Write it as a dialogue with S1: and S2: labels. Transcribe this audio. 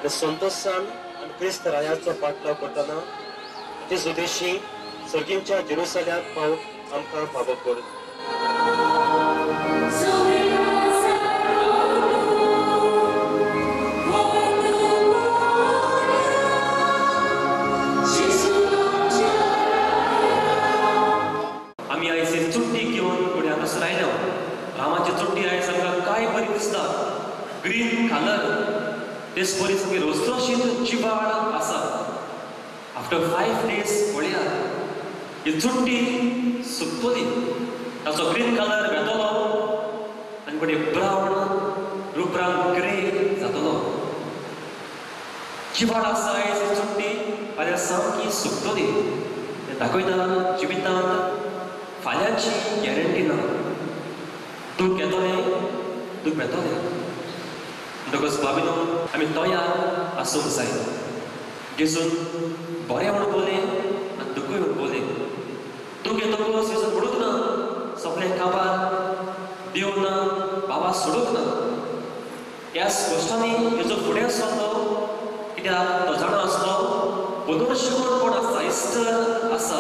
S1: आनी संतोषान आनी क्रिस्त रायाचो पाटलाव करतना ते सुदेशी सर्गींच्या जेरुसल्याक पावत आमकां फावो कर.
S2: आमी आयज चुट्टी घेवन फुडें हांगासर आयल्या. रामाची चुट्टी आयज आमकां काय बरी दिसता. ग्रीन कलर तेच बरी सगळी रसरशीत चिबाड आसा. आफ्टर 5 days पळया ही चुट्टी सुकतली. ताचो ग्रीन कलर वेतलो आनी फुडें ब्रावन रुपरान ग्रे जातलो. चिबाड आसा आयज ही चुट्टी फाल्यां सामकी सुकतली. तें दाखयता जिवितांत फाल्यांची गॅरंटी ना. दूख येतलें दूख येतलें. म्हणटकच भाविनो आमी तयार आसूंक जाय. जेजून बरें म्हणून बोलें आनी दुखूय म्हणून बोलें. दूख येतकच जेजून पडूंक ना. सोंपलें काबार देव ना बाबा सोडूंक ना. ह्याच गोश्टांनी जेजू फुडें सरलो. कित्याक तो जाणा आसलो पुनर्जीवन कोण आसा इस्टर आसा.